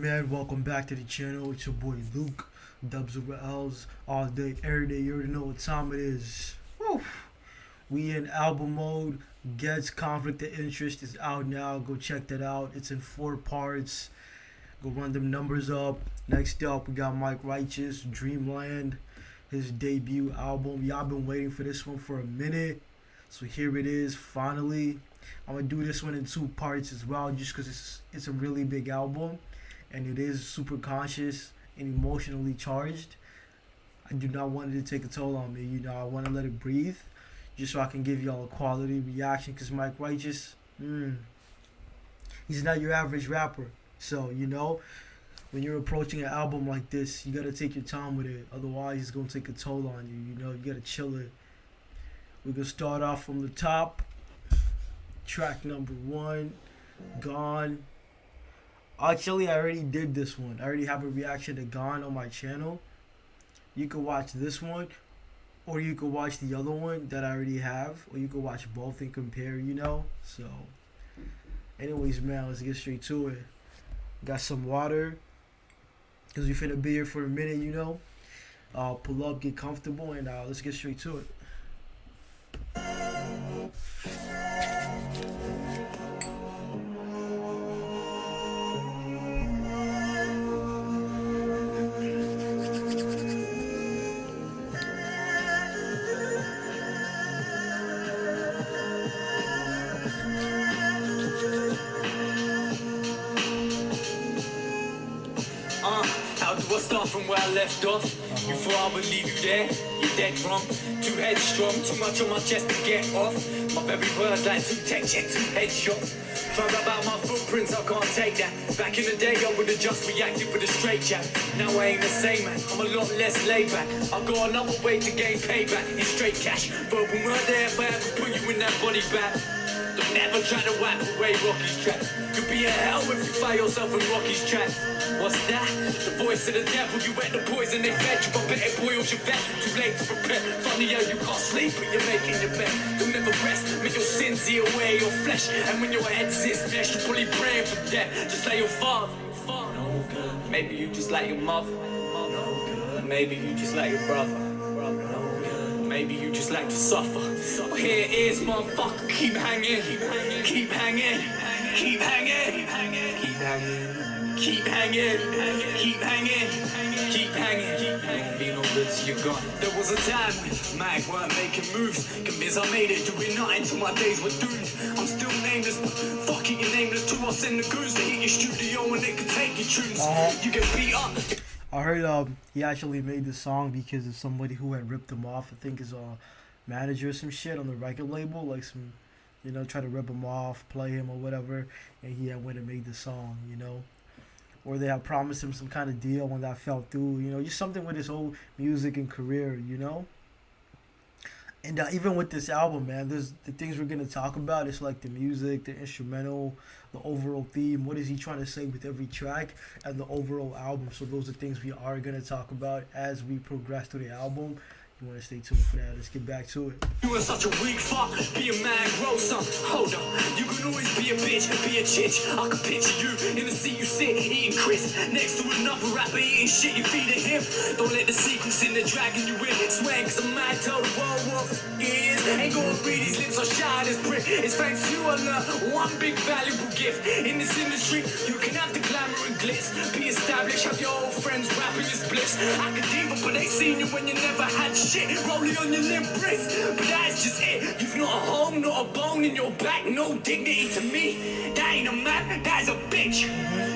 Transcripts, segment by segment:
man, welcome back to the channel. It's your boy Luke, Dubs over L's, all day, every day. You already know what time it is. Woo. We in album mode. Gets Conflict of Interest is out now. Go check that out. It's in 4 parts. Go run them numbers up. Next up, we got Mike Righteous, DreamLand, his debut album. Y'all been waiting for this one for a minute, so here it is finally. I'm gonna do this one in 2 parts as well, just because it's a really big album and it is super conscious and emotionally charged. I do not want it to take a toll on me. I want to let it breathe, just so I can give y'all a quality reaction. Because Mike Righteous, he's not your average rapper. So when you're approaching an album like this, you gotta take your time with it. Otherwise, it's gonna take a toll on you. You gotta chill it. We're gonna start off from the top. Track number 1, Gone. Actually, I already did this one. I already have a reaction to Gone on my channel. You can watch this one, or you can watch the other one that I already have, or you can watch both and compare, So, anyways, man, let's get straight to it. Got some water, because we finna be here for a minute, Pull up, get comfortable, and let's get straight to it. How do I start from where I left off? You thought I would leave you there? You're dead wrong. Too headstrong, too much on my chest to get off. My very words like 2 text, yet 2 headshots. Try to rap out my footprints, I can't take that. Back in the day, I would've just reacted with a straight jab. Now I ain't the same, man. I'm a lot less laid back. I got another way to gain payback in straight cash. Verbal murder if I ever put you in that body bag. Don't never try to wipe away Rocky's track. Could be a hell if you find yourself in Rocky's track. What's that? The voice of the devil. You ate the poison they fed you. I bet it boils your vessel. Too late to prepare. Funny how you can't sleep, but you're making your bed. You'll never rest. Make your sins eat away your flesh. And when your head sits flesh, you're probably praying for death. Just like your father. No good. Maybe you just like your mother. No good. Maybe you just like your brother. No good. Maybe you just like to suffer. Well, here it is, motherfucker. Keep hanging. Keep hanging. Keep hanging. Keep hanging. Keep hanging, keep hanging, keep hanging. Won't be no good till you're gone. There was a time when Mag weren't making moves. Convinced I made it, doing nothing till my days were doomed. I'm still nameless, but fuck it, you're nameless too. I'll send the goons to hit your studio and they can take your tunes. You get beat up. I heard he actually made this song because of somebody who had ripped him off. I think his manager or some shit on the record label, like some, try to rip him off, play him or whatever, and he had went and made the song, Or they had promised him some kind of deal when that fell through, just something with his whole music and career, And even with this album, man, there's the things we're going to talk about. It's like the music, the instrumental, the overall theme. What is he trying to say with every track and the overall album? So those are things we are going to talk about as we progress through the album. You want to stay tuned for that. Let's get back to it. You are such a weak fuck, be a man, grow some. Hold on, you can always be a bitch, be a chitch. I can picture you in the seat you sit, eating crisp next to another rapper eating shit you feeding him. Don't let the secrets in there dragging you in. Swear cause I'm mad, tell the world what is. Ain't gonna read these lips or shy this brick. It's thanks to you I learned one big valuable gift. In this industry, you can have the glamour and glitz. Be established, have your old friends rapping your splits. Academia, but they seen you when you never had shit. Rolling on your limp wrist, but that's just it. You've not a home, not a bone in your back, no dignity to me. That ain't a man, that is a bitch.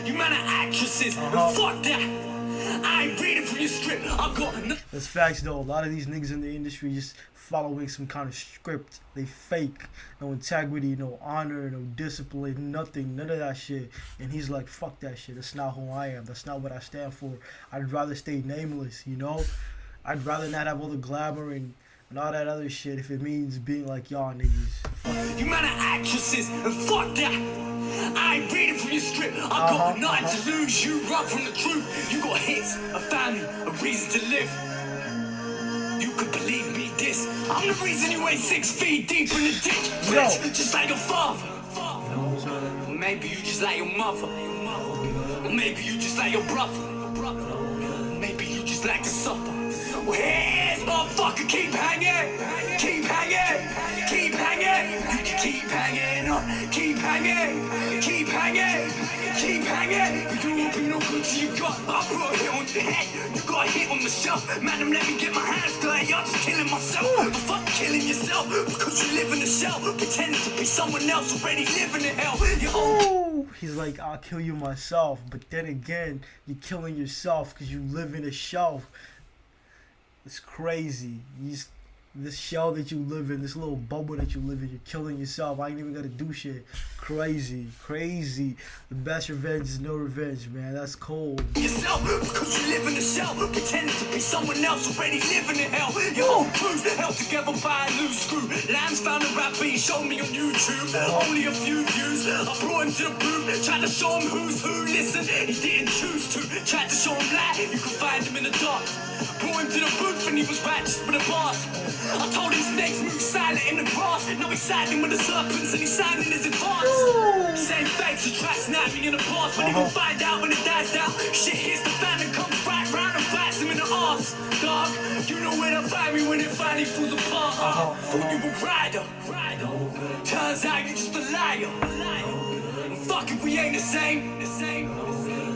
You man are actresses, and fuck that. I ain't reading from your script, I got no. That's facts though. A lot of these niggas in the industry just following some kind of script. They fake. No integrity, no honor, no discipline, nothing, none of that shit. And he's like, fuck that shit. That's not who I am. That's not what I stand for. I'd rather stay nameless, I'd rather not have all the glamour and all that other shit if it means being like y'all niggas. You man are actresses, and fuck that. I ain't reading from your script. I got nothing to lose. You run from the truth. You got hits, a family, a reason to live. You could believe me this. I'm the reason you ain't 6 feet deep in the ditch. Bitch, just like your father. Maybe you just like your mother. maybe you just like your brother. Maybe you just like to suffer. Well, here's motherfucker, keep hanging, keep hanging, keep hanging. You can keep hanging on, keep hanging, keep hanging, keep hanging. But you won't be no good till you got. I brought a hit on your head, you got a hit on myself. Madam, let me get my hands dirty, I'm just killing myself. But fuck killing yourself, because you live in a shell, pretending to be someone else already living in hell. Your whole He's like, I'll kill you myself, but then again, you're killing yourself because you live in a shell. It's crazy. This shell that you live in, this little bubble that you live in, you're killing yourself. I ain't even gotta do shit. Crazy, crazy. The best revenge is no revenge, man. That's cold. yourself, because you live in a shell, pretending to be someone else already living in hell. Your whole crew's held together by a loose screw. Lambs found a rap beat, showed me on YouTube. Only a few views. I brought him to the booth, tried to show him who's who. Listen, he didn't choose to. Tried to show him light, you could find him in the dark. Brought him to the booth and he was righteous with a bars. I told him snakes move silent in the grass. Now he's siding with the serpents and he's signing his advance. Same face, he tried to snap me in the past, but he gon' find out when it dies down. Shit hits the fan and comes right round and bites him in the arse. Dog, you know where to find me when it finally falls apart. Thought you a rider. Turns out you just a liar. Fuck it, we ain't the same.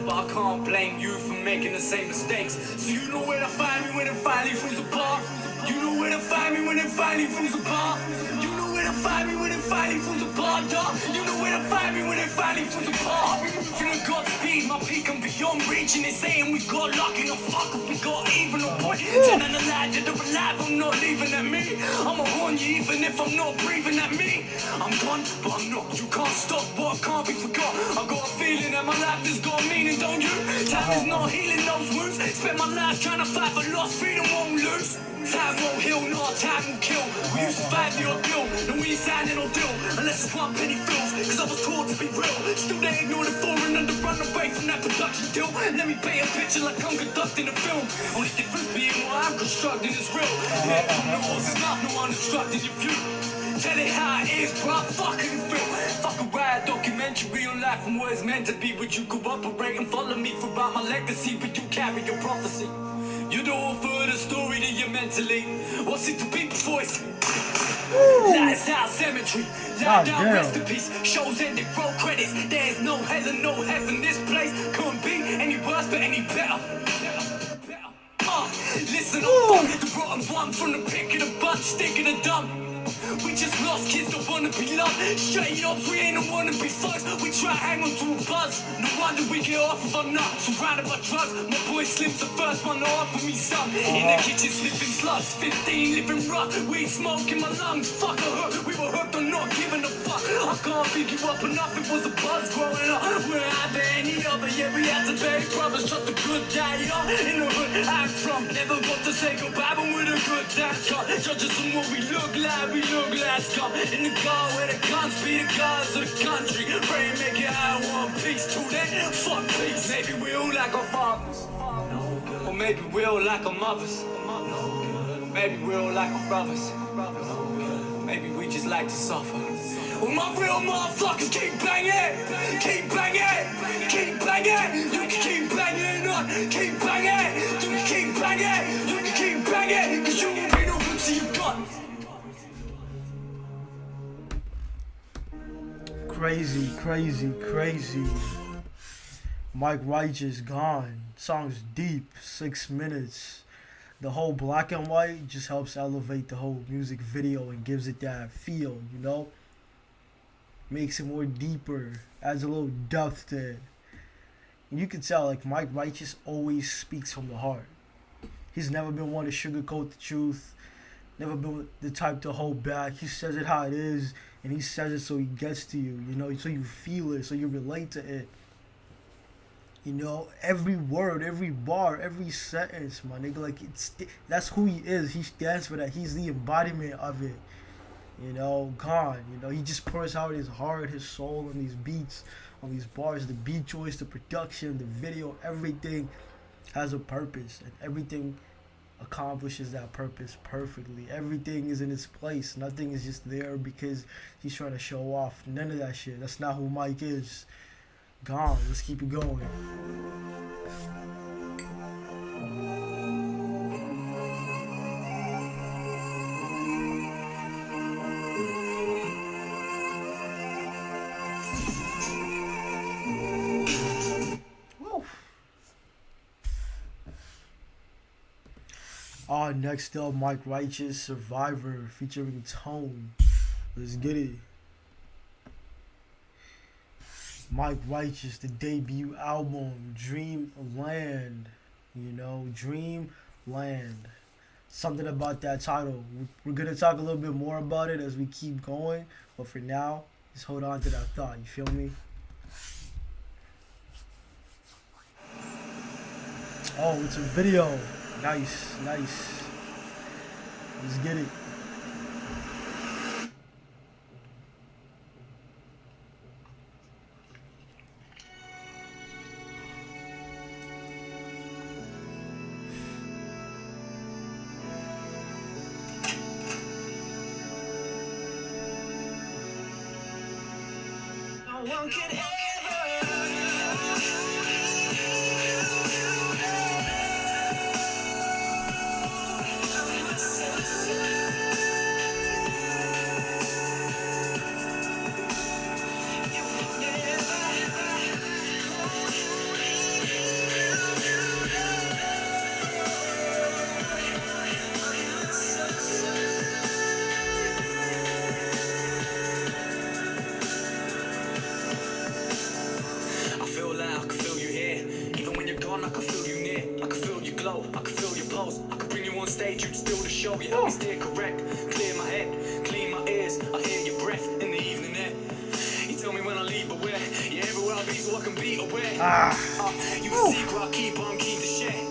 But I can't blame you for making the same mistakes. So you know where to find me when it finally falls apart. You know where to find me when it finally falls apart. You know where to find me when it finally falls apart, dog. You know where to find me when it finally falls apart. We moving at God's speed, my peak and beyond reaching. They saying we got lucky, no fuck if we got even no point. Telling a lie, dead or alive, I'm not leaving at me. I'ma warn you even if I'm not breathing at me. I'm gone, but I'm not. You can't stop, but I can't be forgot. I got a feeling that my life has got meaning, don't you? Time is not healing those wounds. Spent my life trying to fight for lost freedom, won't lose. Time won't heal, no, time will kill. We used to fight the ordeal, and we ain't signing no deal unless it's one penny fills, cause I was taught to be real. Still they ignore the foreign and run away from that production deal. Let me paint a picture like I'm conducting a film. Only difference being what I'm constructing is real. Yeah, from the horse's mouth, no one instructing your view. Tell it how it is, bro, fucking feel. Fuck a ride, documentary on life and what it's meant to be. Would you cooperate and follow me throughout my legacy? But you carry your prophecy. You the author of the story that you're mentally. What's it to be before it's Lights out, cemetery. Lie down, rest in peace. Shows ended, roll credits. There's no hell and no heaven. This place couldn't be any worse, but any better. Listen up, the rotten one from the pick of the bunch, stick of the dump. We just lost kids that wanna be loved. Straight up, we ain't no wanna be thugs. We try to hang on to a buzz. No wonder we get off if I'm not surrounded by drugs. My boy Slim's the first one to offer me some. In the kitchen sniffing slugs, 15 living rough. Weed smoke in my lungs, fuck a hook. We were hooked on not giving a fuck. I can't pick you up enough, it was a buzz growing up. We're out there any other, yeah, we had to bury brothers. Trust a good daddy, in the hood I'm from. Never got to say goodbye, but with a good times come. Judge us on what we look like, we look last come. In the car where the guns be the gods of the country. Pray and make it out one piece. Till then, fuck peace. Maybe we all like our fathers, or maybe we all like our mothers. Maybe we all like our brothers. Maybe we just like to suffer. Well, my real motherfuckers keep banging, keep banging, keep banging. You can keep banging on, keep banging. You can keep banging, you can keep banging. Cause you won't be no good till you got. Crazy, crazy, crazy. Mike Righteous gone. Song's deep, 6 minutes. The whole black and white just helps elevate the whole music video and gives it that feel, you know? Makes it more deeper, adds a little depth to it. And you can tell, like, Mike Righteous always speaks from the heart. He's never been one to sugarcoat the truth, never been the type to hold back. He says it how it is, and he says it so he gets to you, you know, so you feel it, so you relate to it. You know, every word, every bar, every sentence, my nigga, like, that's who he is. He stands for that. He's the embodiment of it. You know, God, you know, he just pours out his heart, his soul on these beats, on these bars, the beat choice, the production, the video, everything has a purpose, and everything accomplishes that purpose perfectly. Everything is in its place. Nothing is just there because he's trying to show off. None of that shit. That's not who Mike is. Gone. Let's keep it going. Woo. Next up, Mike Righteous, Survivor, featuring Tone. Let's get it. Mike Righteous, the debut album, DreamLand. You know, DreamLand. Something about that title. We're gonna talk a little bit more about it as we keep going, but for now, just hold on to that thought. You feel me? Oh, it's a video. Nice, nice. Let's get it. No one can ever. I feel like I can feel you here. Even when you're gone, I can feel you near. I can feel you glow, I can feel your pulse. I can bring you on stage, you'd still the show. You help me steer correct, clear my head, clean my ears. I hear your breath in the evening air. You tell me when I leave, but where? You're everywhere I be, so I can be aware. You a secret I keep on keen to share.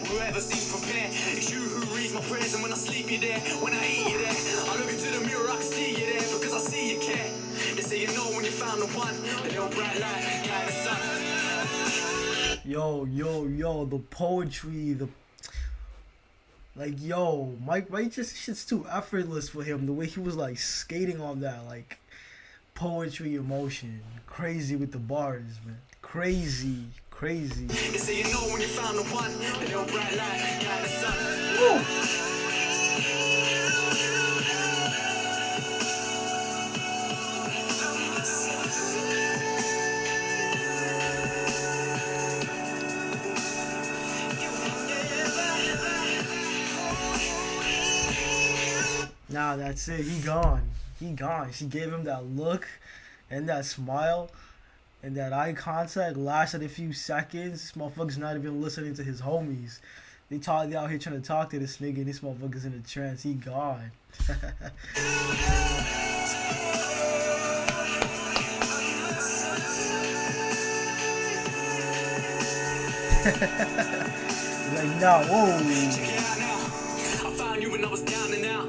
Whoever seems prepared, it's you who reads my prayers. And when I sleep, you're there. When I eat, you're there. I look into the mirror, I can see you there because I see you care. They say you know when you found the one, the little bright light, guide the sun. Yo, the poetry, yo, Mike Righteous, shit's too effortless for him. The way he was like skating on that, like poetry, emotion, crazy with the bars, man, crazy. They say you know when you found the one, the little bright light, guide the sun. Nah, that's it. He gone. She gave him that look and that smile and that eye contact lasted a few seconds. This motherfucker's not even listening to his homies. They out here trying to talk to this nigga and this motherfucker's in a trance. He gone. Like, nah, whoa. I found you when I was down and out.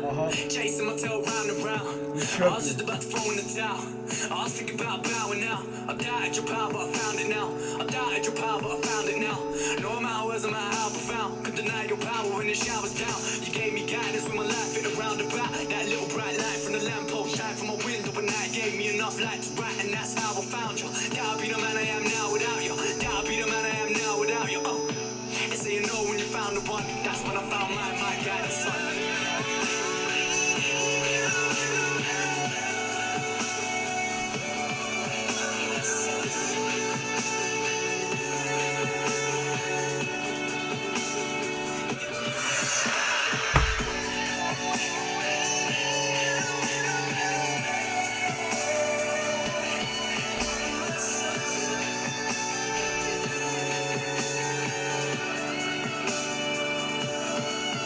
Chasing my tail round and round. I was just about to throw in the towel. I was thinking about bowing out. I doubted your power, but I found it now. I doubted your power, but I found it now. No amount was, no matter how profound, could deny your power when the shower's down. You gave me guidance with my life in a roundabout. That little bright light from the lamppost shine from my window at night gave me enough light to write, and that's how I found you. That'll be the man I am now without you. That'll be the man I am now without you. They say you know when you found the one. That's when I found my guidance son.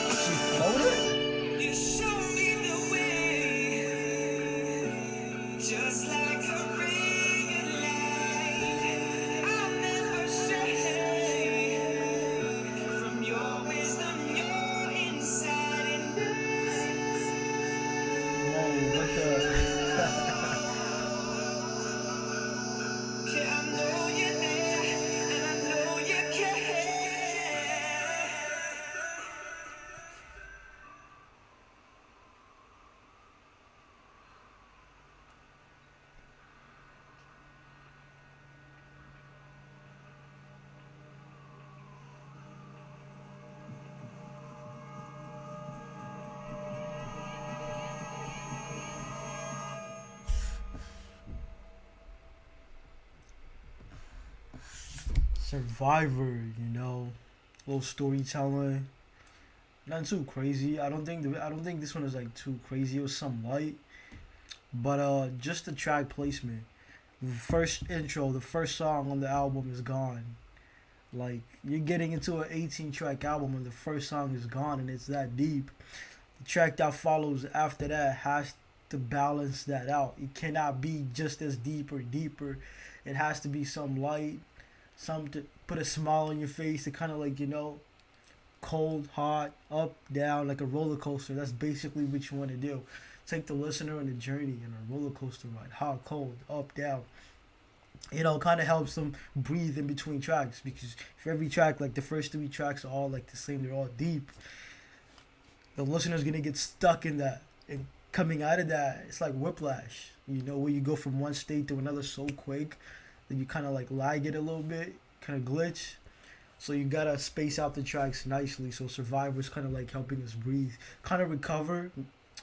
She floated? Survivor, a little storytelling. Nothing too crazy. I don't think this one is like too crazy. It was some light, but just the track placement. First intro, the first song on the album is gone. Like you're getting into an 18 track album and the first song is gone and it's that deep. The track that follows after that has to balance that out. It cannot be just as deep or deeper. It has to be some light, some to put a smile on your face to kind of like, cold, hot, up, down, like a roller coaster. That's basically what you want to do. Take the listener on a journey in a roller coaster ride. Hot, cold, up, down. Kind of helps them breathe in between tracks because if every track, like the first three tracks are all like the same, they're all deep, the listener's going to get stuck in that. And coming out of that, it's like whiplash, where you go from one state to another so quick that you kind of like lag it a little bit, kind of glitch. So you gotta space out the tracks nicely. So Survivor's kind of like helping us breathe, kind of recover.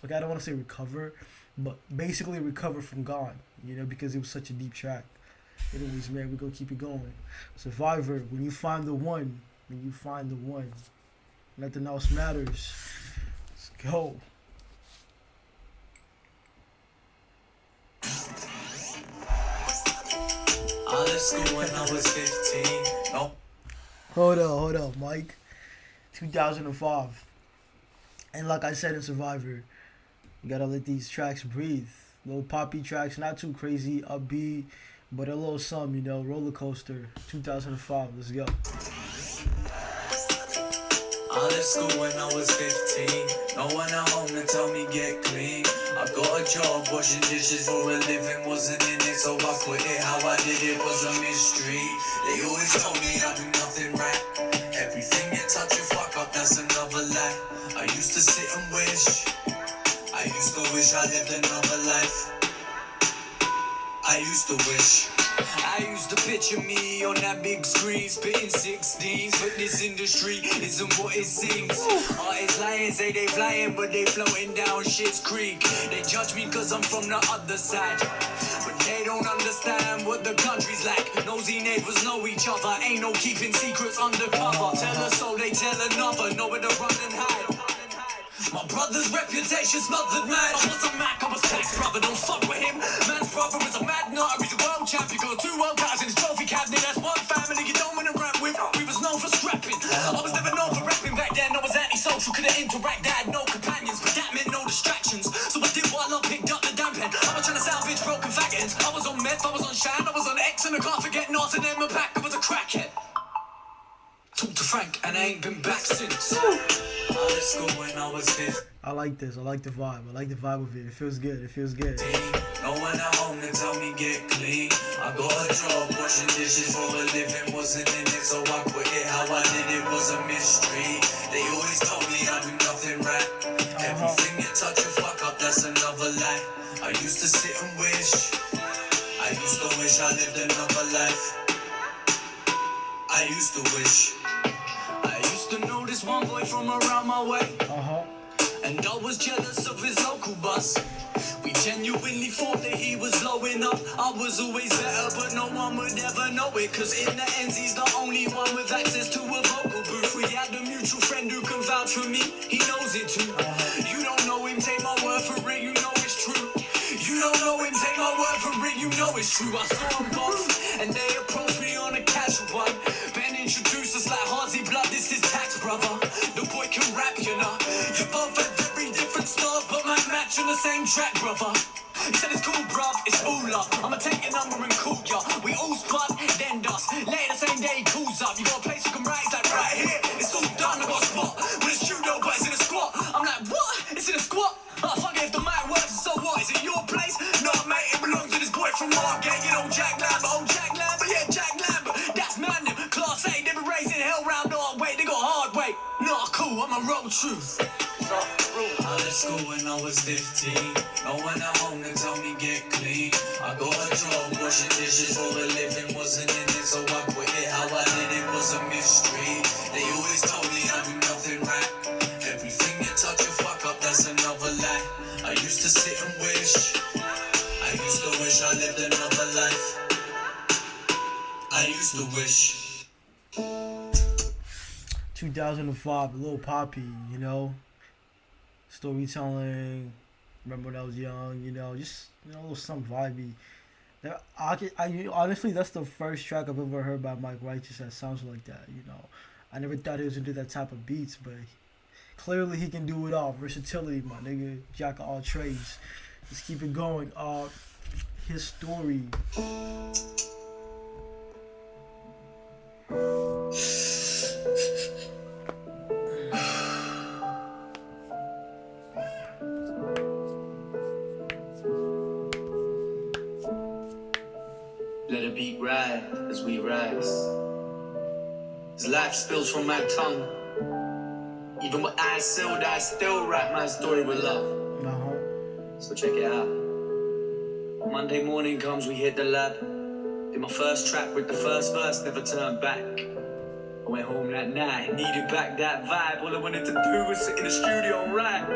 Like I don't want to say recover, but basically recover from Gone. Because it was such a deep track. Anyways, man, we're gonna keep it going. Survivor, when you find the one, nothing else matters. Let's go. I left school when I was 15. No. Hold up, Mike. 2005. And like I said in Survivor, you gotta let these tracks breathe. Little poppy tracks, not too crazy, upbeat, but a little something, roller coaster. 2005, let's go. I left school when I was 15. No one at home to tell me get clean. I got a job washing dishes for a living, wasn't in it, so I quit it. How I did it was a mystery. They always told me I do nothing right. Everything you touch you fuck up, that's another lie. I used to sit and wish. I used to wish I lived another life. I used to wish. I used to picture me on that big screen spitting 16s, but this industry isn't what it seems. Artists lying, say they flying, but they floating down shit's creek. They judge me cause I'm from the other side, but they don't understand what the country's like. Nosy neighbors know each other, ain't no keeping secrets undercover. Tell us so, they tell another, know where to run and hide. My brother's reputation smothered, man. I was a Mac, I was tax brother, don't fuck with him. Man's brother is a mad nut, he's a world champion. Got 2 world cups in his trophy cabinet. That's one family you don't wanna rap with. We was known for scrapping. I was never known for rapping back then. I was antisocial, couldn't interact, I had no companions, but that meant no distractions. So I did what I love, picked up the damn pen. I was trying to salvage broken faggots. I was on meth, I was on Shan, I was on X, and I can't forget North and Emma Pack, I was a crackhead. Talked to Frank and I ain't been back since. I left school when I was 15. I like this. I like the vibe. I like the vibe of it. It feels good. No one at home to tell me get clean. I got a job washing dishes for a living, wasn't in it, so I quit it. How I did it was a mystery. They always told me I do nothing right. Everything you touch you fuck up, that's another lie. I used to sit and wish. I used to wish I lived another life. I used to wish. I used to know this one boy from around my way. And I was jealous of his local bus. We genuinely thought that he was blowing up. I was always better, but no one would ever know it. Cause in the ends, he's the only one with access to a vocal booth. We had a mutual friend who can vouch for me. He knows it too. You don't know him, take my word for it, you know it's true. You don't know him, take my word for it, you know it's true. I saw them both, and they approached me on a casual one. Ben introduced us like Hardy Blood, this is Tax Brother. The boy can rap, you know. You both had very different styles, but might match on the same track, brother. He said it's cool, bruv, it's all love. I'ma take your number and call ya. We all spud, then dust. Later the same day he calls up. You got a place you can write, it's like right here. It's all done, I got a spot. With a studio, but it's in a squat. I'm like, what? It's in a squat? Oh, fuck it, if the mic works, so what? Is it your place? No, mate, it belongs to this boy from Margate. You know Jack Lambert, Jack Lambert, yeah, Jack Lambert. That's man, them. Class A, they been raised in hell round our way. They got hard way. Nah, cool, I'm a road truth. I left school when I was 15. No one at home to tell me get clean. I got a job washing dishes for a living, wasn't in it, so I quit it. How I did it was a mystery. They always told me I do nothing right. Everything you touch you fuck up, that's another lie. I used to sit and wish. I used to wish I lived another life. I used to wish. 2005, Lil Poppy, you know, storytelling. Remember when I was young, you know, just a little something vibey. Honestly, that's the first track I've ever heard by Mike Righteous that sounds like that. You know, I never thought he was into that type of beats, but clearly he can do it all. Versatility, my nigga, jack of all trades. Let's keep it going. His story. Let the beat ride as we rise. As life spills from my tongue. Even with eyes sealed, I still write my story with love. So check it out. Monday morning comes, we hit the lab. Did my first track with the first verse, never turned back. I went home that night, needed back that vibe. All I wanted to do was sit in the studio and write.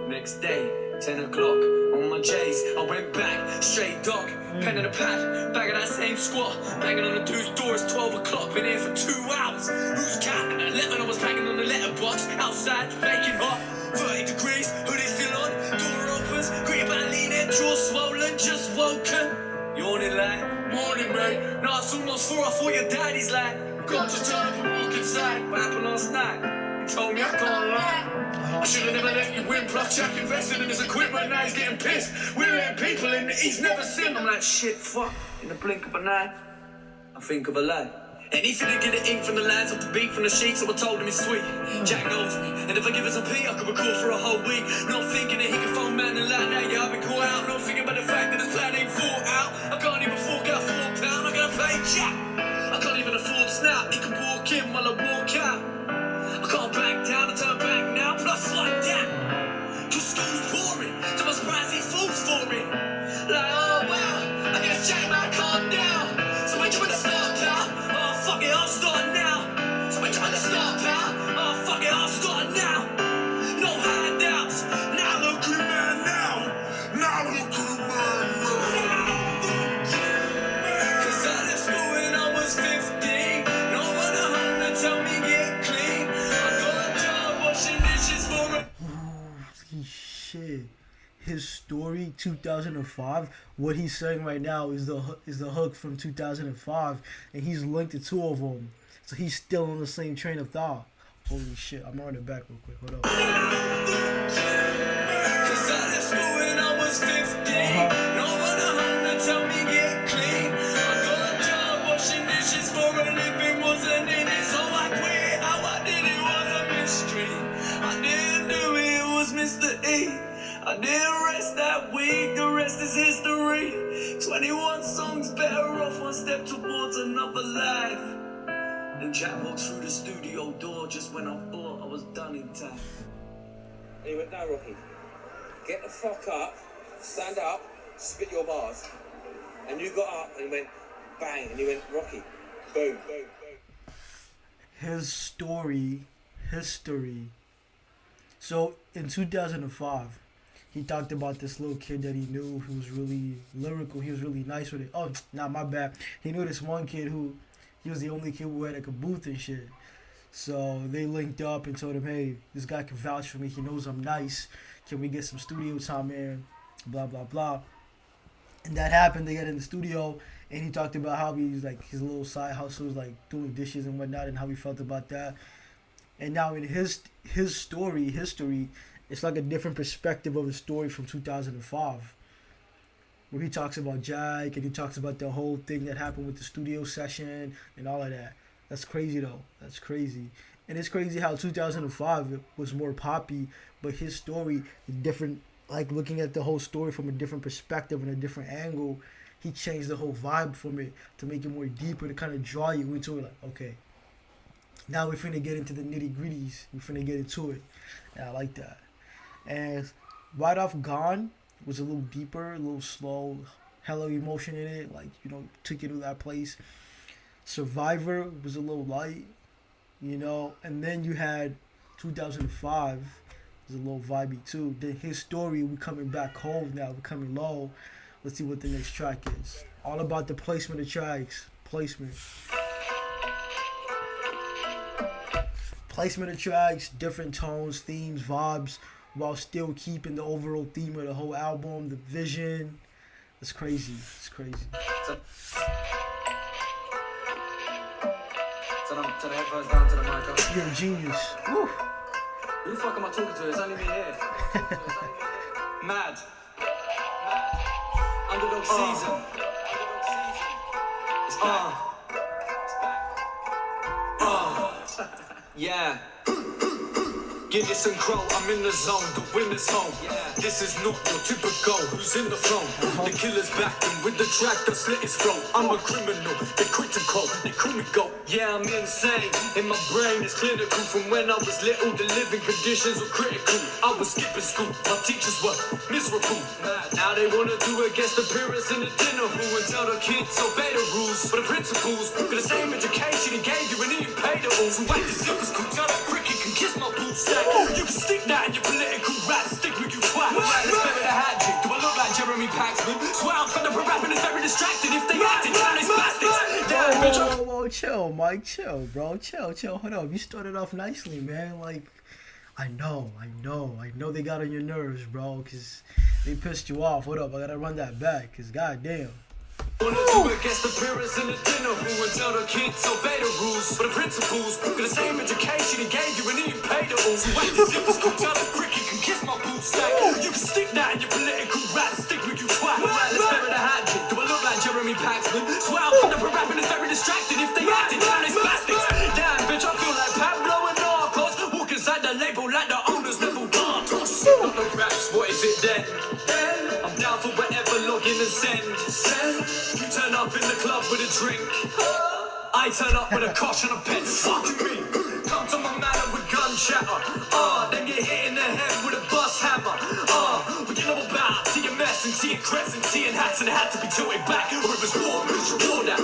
Next day, 10 o'clock, on my J's, I went back, straight dog, pen and a pad, back at that same squat, banging on the dude's door, it's 12 o'clock, been here for 2 hours. Who's counting? At 11 I was banging on the letterbox, outside, baking hot, 30 degrees, hoodie still on, door opens, green band leaning, jaw swollen, just woken. Yawning like, morning mate, now it's almost 4, I thought your daddy's like, God just turn up and walk inside, what happened last night? He told me I can't lie. I should've never let you win, plus Jack invested in his equipment, now he's getting pissed. We're letting people in that he's never seen. I'm like, shit, fuck, in the blink of an eye, I think of a lie. Anything to get the ink from the lines, off the beat from the sheets, so I told him it's sweet. Jack knows me, and if I give us a P, I could record for a whole week. Not thinking that he can phone man and like that, yeah, I've been caught out. Not thinking about the fact that his plan ain't thought out. I can't even fork out £4, I gotta pay Jack. I can't even afford snap, he can walk in while I walk out. I can't back down, I turn back now, plus like that. Cause school's boring, to my surprise he falls for me. Like, oh wow, I guess Jack might calm down. So when you wanna start, pal? Oh fuck it, I'll start now. So when you wanna start, pal? Oh fuck it, I'll start now. No handouts, now look at the man now. Now look at the man now. Cause I left school when I was 15. No one at home to tell me get clean. I got a job washing dishes for a Shit. His story 2005, what he's saying right now is the hook from 2005, and he's linked the two of them, so he's still on the same train of thought. Holy shit, I'm running back real quick, hold up. Cause I left school when I was 15. No one at home to tell me get clean. I got a job washing dishes for a living, wasn't in it, so I quit. How I did it was a mystery. I didn't do it, it was Mr. E. I didn't rest that week, the rest is history. 21 songs, better off one step towards another life. Then Jack walked through the studio door just when I thought I was done in time. And he went, no, Rocky, get the fuck up, stand up, spit your bars. And you got up and he went, bang, and he went, Rocky, boom, boom, boom. His story, history. So in 2005, he talked about this little kid that he knew who was really lyrical. He was really nice with it. Oh, nah, my bad. He knew this one kid who, he was the only kid who had like a booth and shit. So they linked up and told him, hey, this guy can vouch for me. He knows I'm nice. Can we get some studio time in? Blah, blah, blah. And that happened. They got in the studio, and he talked about how he's like, his little side hustle was like doing dishes and whatnot, and how he felt about that. And now in his story, history, it's like a different perspective of the story from 2005, where he talks about Jack, and he talks about the whole thing that happened with the studio session and all of that. That's crazy though. That's crazy. And it's crazy how 2005 was more poppy, but his story is different. Like looking at the whole story from a different perspective and a different angle, he changed the whole vibe from it to make it more deeper, to kind of draw you into it. Like, okay, now we're finna get into the nitty gritties. We're finna get into it. And I like that. And right off Gone was a little deeper, a little slow, hella emotion in it, like, you know, took you to that place. Survivor was a little light, you know, and then you had 2005 was a little vibey too. Then his story, we coming back home now, we're coming low. Let's see what the next track is. All about the placement of tracks. Placement placement of tracks, different tones, themes, vibes, while still keeping the overall theme of the whole album, the vision. It's crazy. It's crazy. To the headphones down to the mic. You're a genius. Woo. Who the fuck am I talking to? It's only me here. Mad. Underdog season. It's back. Yeah. Get this and crow, I'm in the zone, the winner's home. Yeah. This is not your typical, who's in the throne. The killer's back and with the track that slit his throat. I'm a criminal, they're critical, they call me go. Yeah, I'm insane, in my brain it's clinical. From when I was little, the living conditions were critical. I was skipping school, my teachers were miserable. Now they wanna do a guest appearance in the dinner hall and tell the kids obey the rules. But the principals got the same education he gave you and he didn't pay the all. So whack the silver school, tell that prick he can kiss my boots. You can stick that in your political rap, stick with you twat. Alright, let's play with a hat trick. Do I look like Jeremy Paxman? Swear I'm fed up with rapping, it's very distracting. If they acting, down they spastics. Damn, bitch. Whoa, chill, Mike, chill, bro, chill. Hold up, you started off nicely, man. Like, I know they got on your nerves, bro, cause they pissed you off. Hold up, I gotta run that back, cause goddamn. Wanna do a guest appearance in the dinner hall and tell the kids obey the rules. But the principals got the same education he gave you and he didn't pay the all. So whack the silver school, tell that prick he can kiss my boots sack. You can stick that in your political rap, stick with you twat. Alright, let's play with a hat trick. Do I look like Jeremy Paxman? Swear I'm fed up with rapping, it's very distracting. If they acting, down they spastics. Damn, bitch, I feel like Pablo and Narcos. Walk inside the label like the owners never want us. Not the raps, what is it then? I'm down for whatever, log in and send. You turn up in the club with a drink. I turn up with a kosh and a pen. Fuck you mean? Come to my manor with gun chatter. Then get hit in the head with a bus hammer. What you know about TMS and T and crepes and T and hats, and it had to be tilted back or it was war. War that.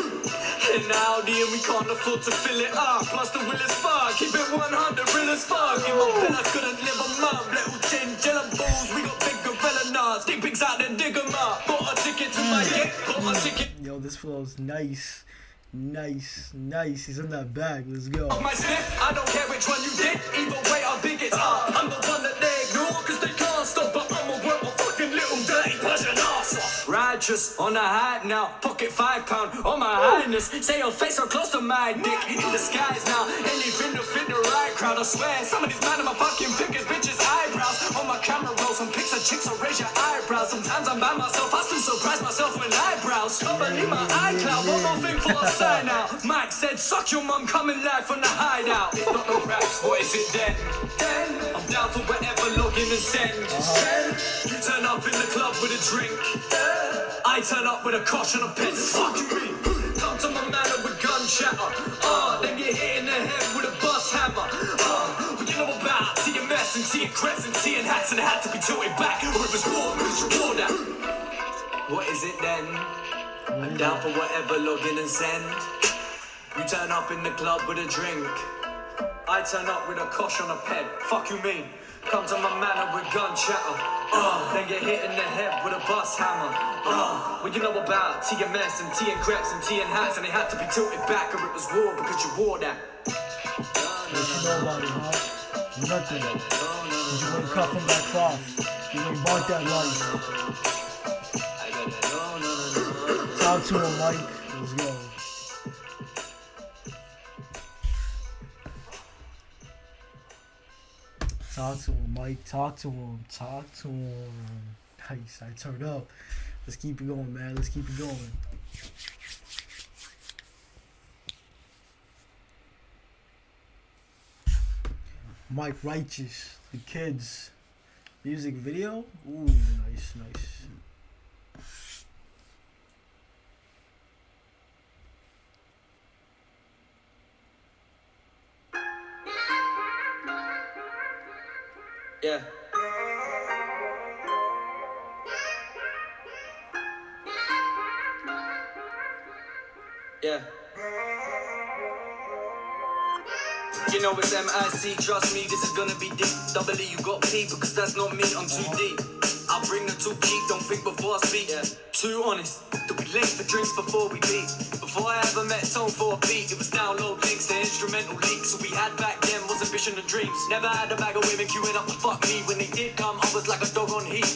In Audi and we can't afford to fill it up. Plus the will is fuck. Keep it 100, real as fuck. In my bed I couldn't live a month. Little chinchilla bulls, we got big gorilla nuts. Dick pigs out there, dig 'em up. Bought a ticket to my gate, bought my ticket. Yo, this flow's nice. He's in that bag. Let's go. My sniff, I don't care which one you did. Either way, I'll big it up. I'm the one that they ignore cause they can't stop. But I'ma work my fucking little dirty Persian ass off. Righteous on a hat now. Pocket £5 on my highness. Say your face so close to my dick. In the skies now. Anything to fit the right crowd. I swear, some of these men are my fucking fingers, bitches' eyebrows. On my camera roll, some pics of chicks, so raise your eyebrows. Sometimes I'm by myself, I still surprise myself with eyebrows. Come and leave my iCloud. One more thing for a sign out. Mike said, suck your mum, coming live from the hideout. If not no raps, what is it then? I'm down for whatever, log in and send. You turn up in the club with a drink. I turn up with a kosh and a pen. Fuck you mean? Come to my manor with gun chatter. Then get hit in the head with a bus hammer. What you know about TMS and T and crepes and T and hats, and it had to be tilted back or it was war that. What is it then? I'm down for whatever, log in and send. You turn up in the club with a drink. I turn up with a kosh on a pen. Fuck you mean? Come to my manor with gun chatter. Then get hit in the head with a bus hammer. What you know about TMS and T and crepes and T and hats, and they had to be tilted back or it was war because you wore that. What you know about it, huh? Nothing. You ain't cut from that cloth. You ain't bought that life. Talk to him, Mike. Let's go. Talk to him, Mike. Talk to him. Nice. I turned up. Let's keep it going, man. Let's keep it going. Mike Righteous, The Kids. Music video? Ooh, nice. Yeah. Yeah. You know it's MIC, trust me, this is gonna be deep. Double E, you got P because that's not me, I'm too deep. I'll bring the too cheap, don't think before I speak. Too honest, that we late for drinks before we beat. Before I ever met Tone for a beat, it was download links to instrumental leaks. So we had back then was ambition and dreams. Never had a bag of women queuing up to fuck me. When they did come, I was like a dog on heat.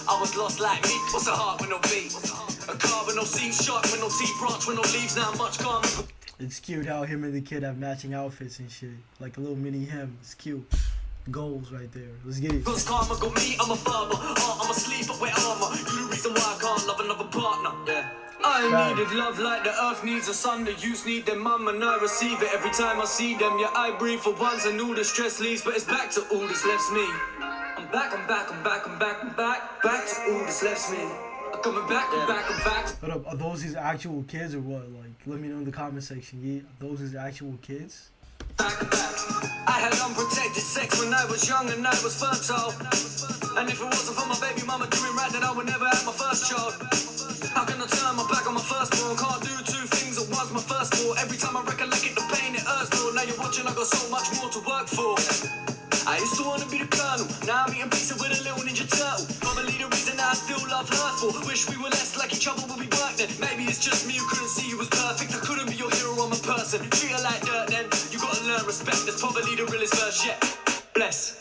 I was lost like me. What's a heart with no beat? A car with no seats, shark with no teeth, branch with no leaves. Now much calmer. It's cute how him and the kid have matching outfits and shit. Like a little mini him. It's cute. Goals right there. Let's get it. Cause karma got me, I'm a father. I'm asleep, but wear armor. You the reason why I can't love another partner. Yeah. I needed love like the earth needs a sun. The youth need their mum and I receive it every time I see them. Yeah, I breathe for once and all the stress leaves, but it's back to all that's left me. I'm back, I'm back, I'm back, I'm back, I'm back. Back to all that's left me. I'm coming back, I'm back, I'm back. Hold up, are those his actual kids or what? Like, let me know in the comment section. Yeah, are those his actual kids? Back. I had unprotected sex when I was young and I was fertile. And if it wasn't for my baby mama doing right, then I would never have my first child. How can I turn my back on my firstborn? Can't do two things at once, my firstborn. Every time I recollect it, the pain it hurts more. Now you're watching, I got so much more to work for. I used to wanna be the colonel, now I'm eating pizza with a little ninja turtle. Probably the reason I still love her for. Wish we were less like each other when we worked then. Maybe it's just me who couldn't see you was perfect. I couldn't be your hero, I'm a person. Treat her like dirt then, you gotta learn respect. That's probably the realest verse yet. Bless.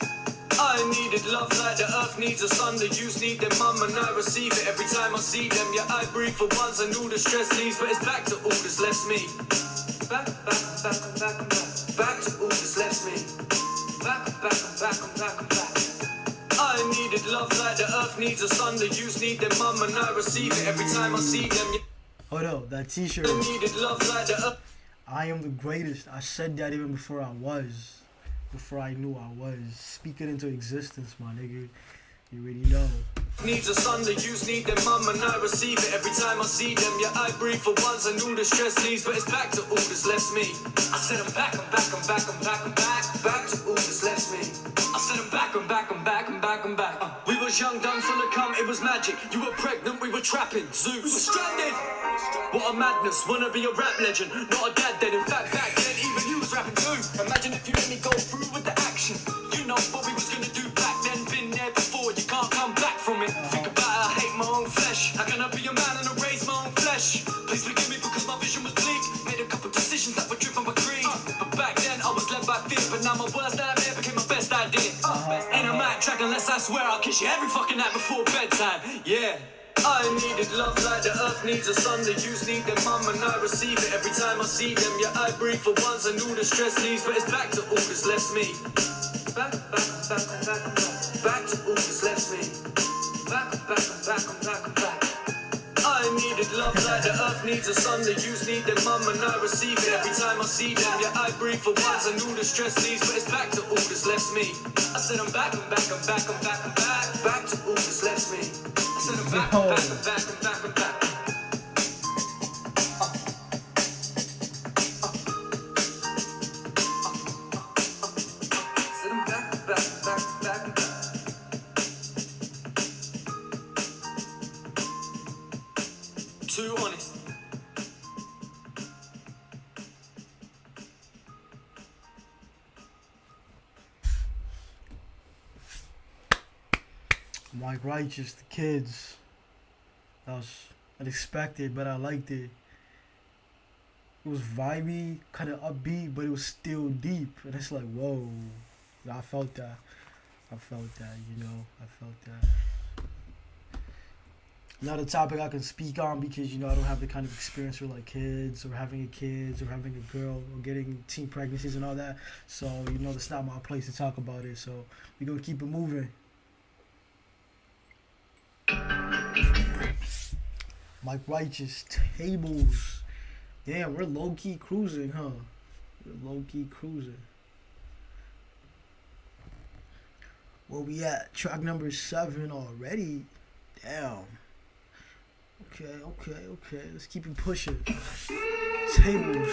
I needed love like the earth needs a sun. The youth need their mum and I receive it every time I see them. Yeah, I breathe for once and all the stress leaves, but it's back to all that's left me. Back, back, back, back, back. Back to all that's left me. Back, back, back, back, back. I needed love like the earth needs a sun. The youth need their mum and I receive it every time I see them. Hold up, that t-shirt. I needed love like the earth. I am the greatest. I said that even before I was. Before I knew I was. Speak it into existence, my nigga. You already know. Needs a son, the youth need their mum and I receive it every time I see them. Yeah, I breathe for once and all the stress leaves, but it's back to all that's left me. I said I'm back, I'm back, I'm back, I'm back, I'm back. Back to all that's left me. I said I'm back, I'm back, I'm back, I'm back, I'm back. We was young, dumb, full of cum, it was magic. You were pregnant, we were trapping. Zeus, we were stranded. What a madness, wanna be a rap legend. Not a dad then, in fact back then even you was rapping too. Imagine if you let me go through with the action. You know what we was gonna do back then. Been there before, you can't come back from it. Think about it, I hate my own flesh. How can I be a man and erase my own flesh? Please forgive me because my vision was bleak. Made a couple decisions that were driven by greed. But back then I was led by fear. But now my worst nightmare became my best idea. Ain't a mic track unless I swear I'll kiss you every fucking night before bedtime. Yeah. I needed love like the earth needs a sun. The youth need their mum and I receive it every time I see them. Yeah, I breathe for once and all the stress leaves, but it's back to all that's left me. Back, back, back, back, back. Back to all that's left me. Back, back, back, back, back. I needed love like the earth needs a sun. The youth need their mum and I receive it every time I see them. Yeah, I breathe for once and all the stress leaves, but it's back to all that's left me. I said I'm back, I'm back, I'm back, I'm back, I'm back. Back to all that's left me. I said I'm back, I'm back, I'm back, I'm back, I'm back. Said I'm back, back, back, back, back. Too honest. Mike Righteous, the kids. That was unexpected, but I liked it. It was vibey, kind of upbeat, but it was still deep. And it's like, whoa. I felt that. I felt that, you know. I felt that. Not a topic I can speak on because, you know, I don't have the kind of experience with like kids or having a kids or having a girl or getting teen pregnancies and all that. So, you know, that's not my place to talk about it. So we're going to keep it moving. Mike Righteous, tables. Damn, we're low-key cruising, huh? We're low-key cruising. Where we at? Track number 7 already? Damn. Okay. Let's keep it pushing. Tables.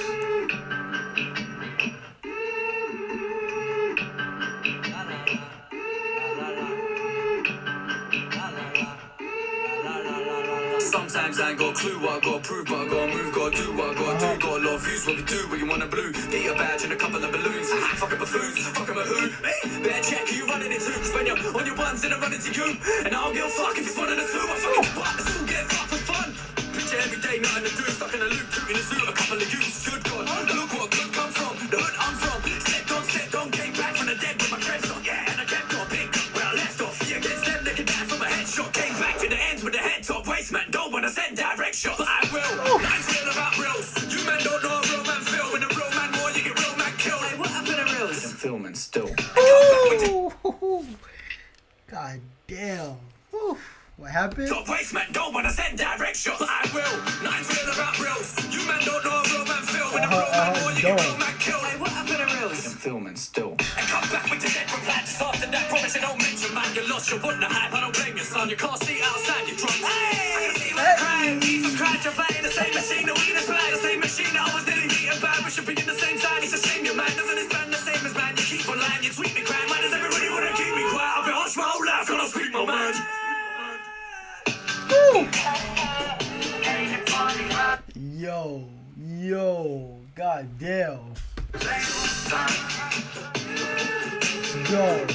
Sometimes I ain't got a clue what I gotta prove, but I gotta move, gotta do what I gotta do. Got a lot of views, what we do, what you wanna blue. Get your badge and a couple of balloons. Fucking buffoons, fucking a who? Better check who you running running into. Cause when you're on your ones, then I'm running to you. And I don't give a fuck if it's one of the two. I fucking what? I still get fucked for fun. Picture every day, nothing to do. Stuck in a loop, in a zoo, a couple of youths. Good God, look what good come from. The hood I'm from. Stepped on, came back from the dead with my crepes on. Yeah, and I kept on big where I left off. Yeah, against them, they could die from a headshot. Came back to the ends with the head top. Waste man, don't wanna send direct shots. But I will. Life's real about reals. You man don't know a real man feel. When a real man war, you get real man killed. Hey, what happened to reals? I'm filming still. God damn. Woo. What happened? Top waste man, don't wanna send direct shots. But I will. Life's real about reals. You man don't know a real man feel. When a real man war, you get real man killed. Hey, what happened to reals? I'm filming still. And come back with the dead reply. Just after that, promise you don't mention, man. You lost your wood, the hype. I don't blame you, son. You can't see outside, you're drunk. Hey! I can see my crying. Jesus Christ, you're fighting the same machine that we just fly. The same machine that I was nearly beaten by. We should be in the same side. It's a shame your man doesn't expand the same as mine. You keep on lying, you tweet me crying. Why does everybody wanna keep me quiet? I've been hush my whole life, cause I speak my mind. Yo, god damn. Go.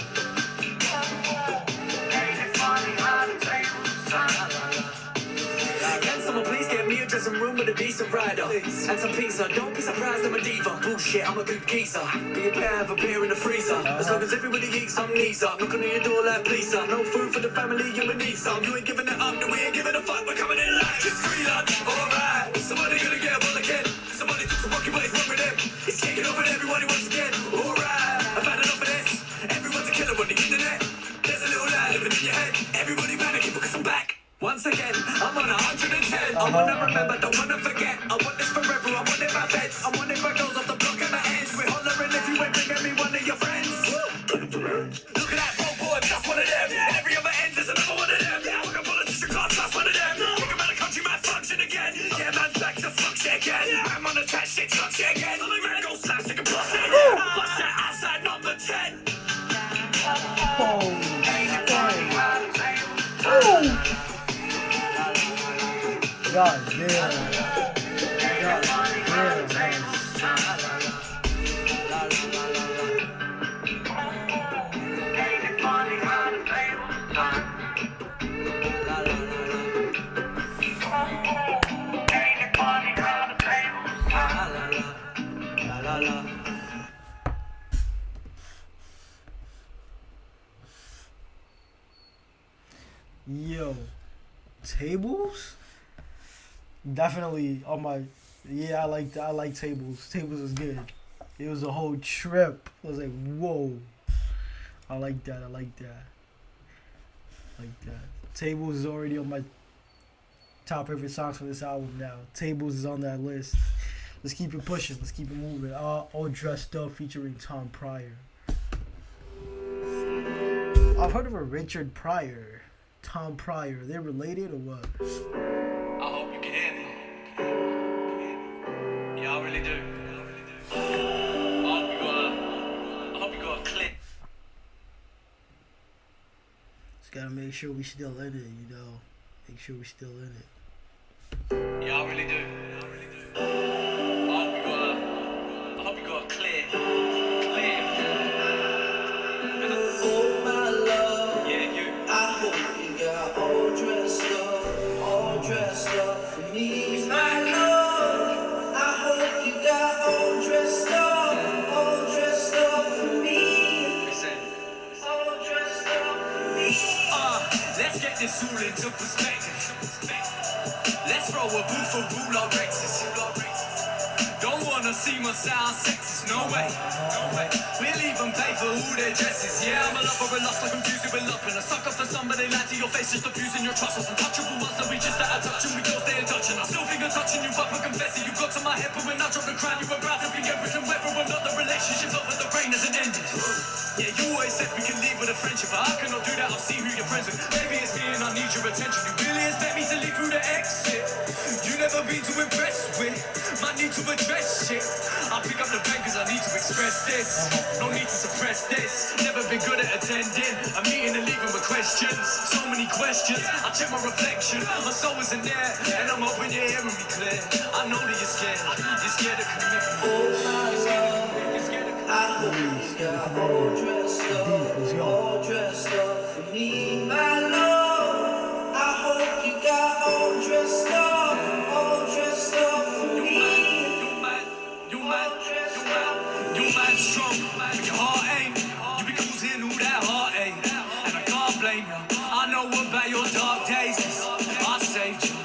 Can someone please get me a dressing room with a decent rider and some pizza? Don't be surprised I'm a diva. Bullshit, I'm a good geezer. Be a pair of a beer in the freezer. As long as everybody eats some knees up. Knocking on your door like please up. No food for the family, you need some. You ain't giving it up, no we ain't giving a fuck. We're coming in like it's free lunch. Alright, somebody gonna get a ball again. Somebody took some rocky, what is wrong with them? It's kicking off at everybody once again. Alright, I've had enough of this. Everyone's a killer on the internet. There's a little lie living in your head. Everybody panicking because I'm back. Once again, I'm on 110. I wanna remember, don't wanna forget. I want this forever, I want it by beds. I want it by girls off the block and the ends. We're hollering if you ain't bringing me one of your friends. Look at that bro boy, that's one of them. Every other end, there's another one of them. Fucking politician, can't trust one of them. Talking about the country, man, function again. Yeah, man's back to fuck shit again. I'm on the track, shit, touch shit again. Man, go slap, stick and bust it again. Bust that outside number 10. God damn. God damn. Yo, tables? Definitely on my. Yeah, I like tables. Tables is good. It was a whole trip. I was like, whoa. I like that. Tables is already on my top favorite songs for this album now. Tables is on that list. Let's keep it pushing. Let's keep it moving. All Dressed Up featuring Tom Pryor. I've heard of a Richard Pryor. Tom Pryor. Are they related or what? I hope you can hear me. Yeah, I really do. I hope you got a clip. Just gotta make sure we still in it, you know. Make sure we still in it. Yeah, I really do. I hope you got a clear. Oh my love, Yeah, you. I hope you got all dressed up for me. My love, I hope you got all dressed up for me. Listen. All dressed up for me. Let's get this all into perspective. Let's throw a booth for rule our Rexes. Don't wanna see my sound sexist, no way. We'll even pay for all their dresses. Yeah, I'm a lover and lust, like I'm confused with love. And a sucker for somebody lying to your face, just abusing your trust. Us untouchable ones that we just out of touch and we don't stay in touch. And I still think I'm touching you, but I'm confessing you got to my head. But when I drop the crown, you were proud to be everything. Whether or not the relationship's over, the rain hasn't ended. Yeah, you always said we can leave with a friendship, but I cannot do that, I'll see who you're friends with. Maybe it's me and I need your attention. You really expect me to leave through the exit? You never been too impressed with my need to address shit. I pick up the pen cause I need to express this. No need to suppress this. Never been good at attending a meeting and leaving with questions. So many questions, I check my reflection. My soul isn't there, and I'm hoping you're hearing me clear. I know that you're scared to commit me. Oh my love, I hope you got all dressed ayy. And I can't blame you. I know about your dark days, 'cause I saved you.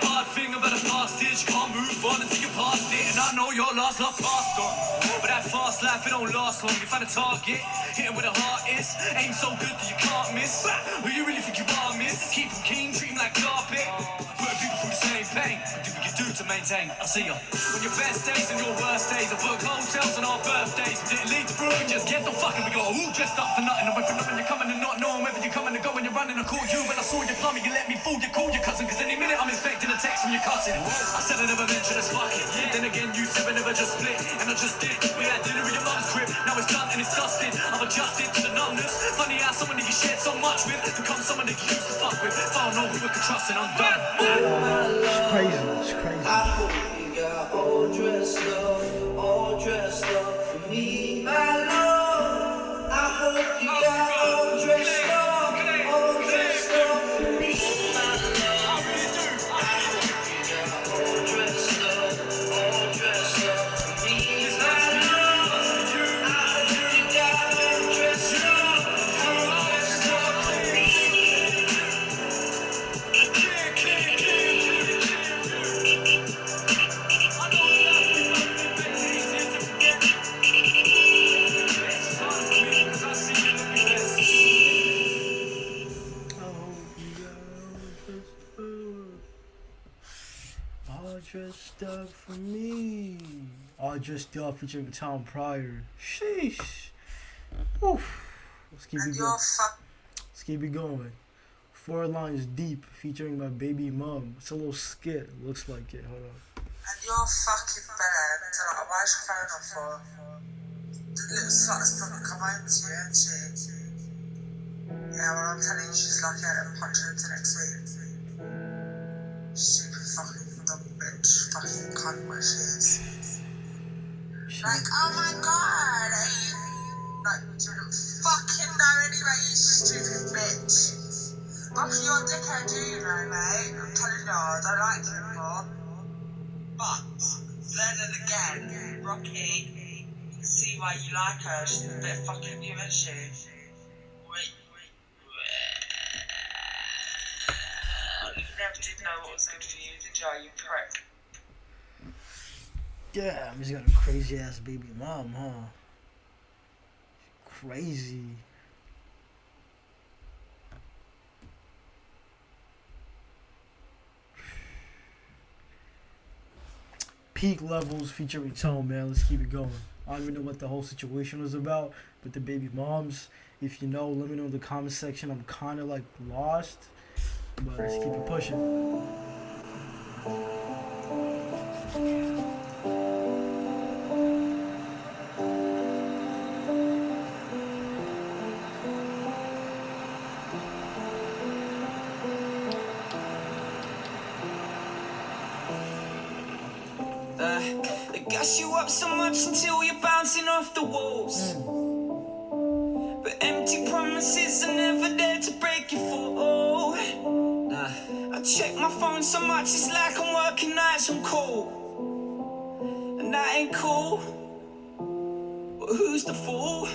Hard thing about the past is you can't move on until you're past it. And I know your last love passed on. But that fast life, it don't last long. You find a target, hit him where the heart is. Aim so good that you can't miss. Who you really think you are, miss? Keep him keen, treat him like carpet. Putting people through the same pain. What do we do to maintain? I see ya. On your best days and your worst days, I book hotels on our birthdays. We didn't leave the room, just get the fucking. We got all dressed up for nothing. I went for nothing, you're coming and not knowing whether you're coming and going. You're running, I called you when I saw you plumbing. You let me fool, you called your cousin. 'Cause any minute I'm expecting a text from your cousin. I said I never mentioned us fucking. Then again, you said we never just split. And I just did. We had dinner in your mum's crib. Now it's done and it's dusted. I've adjusted to the numbness. Funny how someone that you shared so much with becomes someone that you used to fuck with. If I don't know who I can trust, and I'm done. It's crazy. It's crazy. I hope you got all dressed up for me, my love. I hope you got all dressed up for me, my love. I really do. I hope you got all dressed up for me, my love. I hope you got all dressed up for me. All dressed up for me. All dressed up featuring Tom Pryor. Sheesh. Oof. Let's keep it going. Let's keep it going. 4 lines deep featuring my baby mom. It's a little skit. Looks like it. Hold on. And you're fucking better to like, why's your phone off for? The little slut's probably come home to you, hasn't she? Yeah, well, I'm telling you, she's lucky I didn't punch her into next week. Stupid fucking dumb bitch, fucking cunt where she is. Like, oh my god, are you? Like, you didn't fucking know anyway, you stupid bitch. Rocky, you're a dickhead, do you know, mate? I'm telling you, I don't like you anymore. But, then and again, Rocky, you can see why you like her. She's a bit fucking new, isn't she? You never did know what was good for you, did you, you prick? Yeah, he's got a crazy ass baby mom, huh? Crazy. Peak levels featuring Tone, man. Let's keep it going. I don't even know what the whole situation was about, but the baby moms, if you know, let me know in the comment section. I'm kind of like lost, but let's keep it pushing. They gas you up so much until you're bouncing off the walls. But empty promises are never there to break you fall. I check my phone so much it's like I'm working nights on call. And that ain't cool. But who's the fool?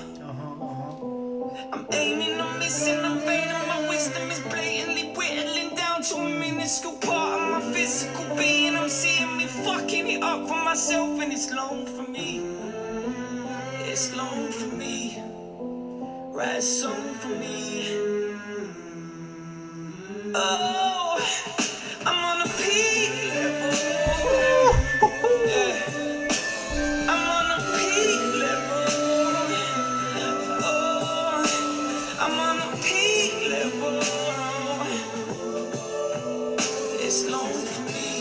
I'm aiming, I'm missing, I'm failing. My wisdom is blatantly whittling down to a minuscule part of my physical being. I'm seeing me fucking it up for myself, and it's long for me. It's long for me. Write a song for me. Oh, I'm on a peak level. Yeah. I'm on a peak level. Oh, I'm on a peak level. It's long for me.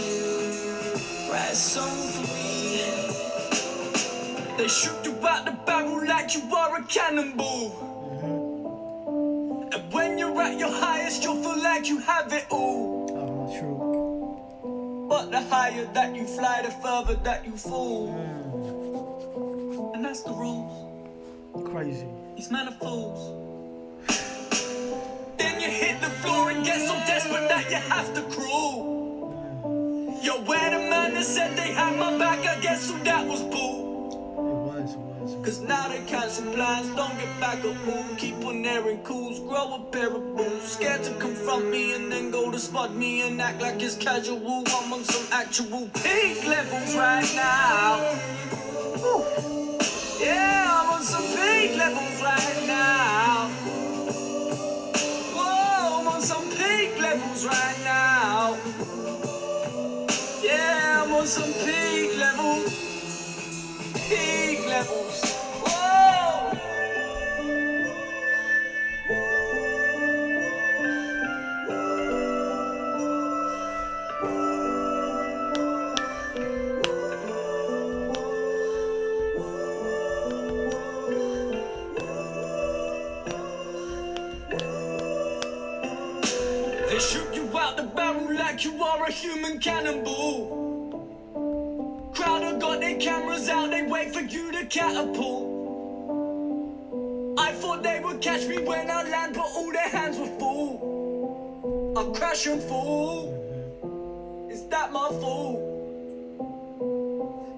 Write a song for me. They shoot you out the barrel like you are a cannonball. And when you're at your highest, you'll feel like you have it all. True. But the higher that you fly, the further that you fall. And that's the rules. Crazy. These men are fools. Then you hit the floor and get so desperate that you have to crawl. Yo, when a man that said they had my back, I guess who that was bull. It was. Cause now they cancel plans. Don't get back at all, keep on airing calls. Grow a pair of balls, scared to confront me and then go to spot me and act like it's casual. I'm on some actual peak levels right now. Woo. Yeah, I'm on some peak levels right now. Whoa, I'm on some peak levels right now. Yeah, I'm on some peak levels. Peak levels. Whoa. They shoot you out the barrel like you are a human cannibal. Crowd have got their cameras out, they wait for you to catapult. I thought they would catch me when I land, but all their hands were full. I crash and fall. Is that my fault?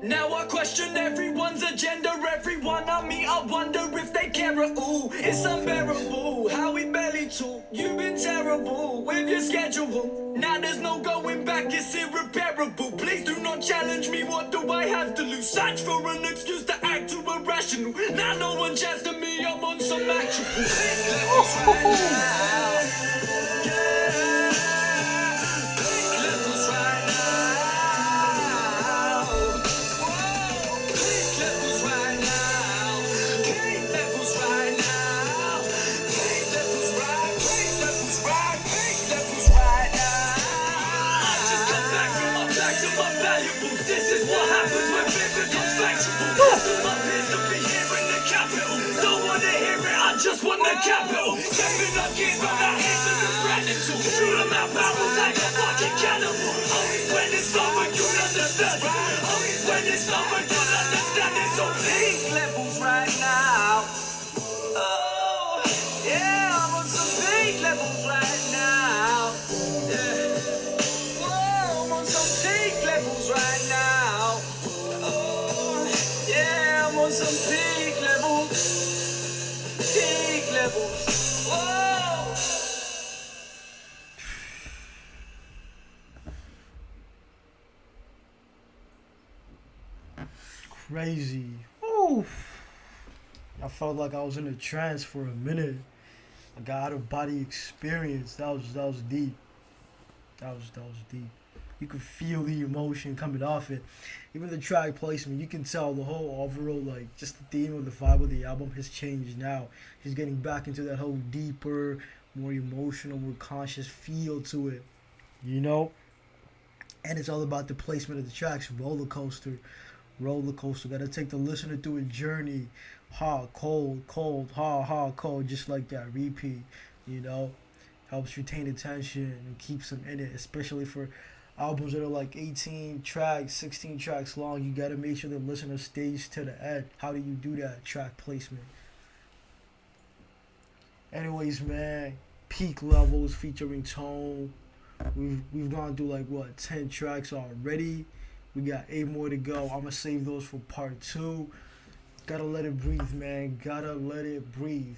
Now I question everyone's agenda, everyone I meet, I wonder if they care at all. It's unbearable, how we barely talk. You've been terrible with your schedule. Now there's no going back, it's irreparable. Please do not challenge me, what do I have to lose? Search for an excuse to act too irrational. Now no one chats to me, I'm on some actual levels right now. Levels right now. This is what happens when it becomes factual. After my peers to be here in the capital. Don't wanna hear it, I just want the capital. Stepping up kids from the hands of the branding tool. Shoot them out barrels like a fucking cannibal. Only when it's over you'll understand. Only when it's over you'll understand. It's on peak levels right now. Oh, yeah, I'm on some peak levels right now. Yeah. Whoa, I'm on some peak levels right now. Oh, yeah, I'm on some peak levels. Peak levels. Whoa. Crazy. Ooh. I felt like I was in a trance for a minute. I got out of body experience. That was deep. That was deep. You could feel the emotion coming off it. Even the track placement, you can tell the whole overall, like, just the theme of the vibe of the album has changed now. He's getting back into that whole deeper, more emotional, more conscious feel to it, you know? And it's all about the placement of the tracks. Roller coaster. Gotta take the listener through a journey. Hot, cold, hot, cold, just like that. Repeat, you know? Helps retain attention and keeps them in it, especially for albums that are like 18 tracks, 16 tracks long. You gotta make sure the listener stays to the end. How do you do that? Track placement. Anyways, man, peak levels featuring Tone. We've gone through like what 10 tracks already. We got 8 more to go. I'ma save those for part 2. Gotta let it breathe, man. Gotta let it breathe.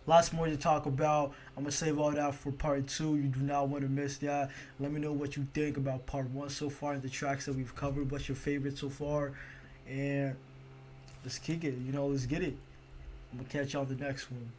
Lots more to talk about. I'm going to save all that for part 2. You do not want to miss that. Let me know what you think about part 1 so far and the tracks that we've covered. What's your favorite so far? And let's kick it. Let's get it. I'm going to catch y'all the next one.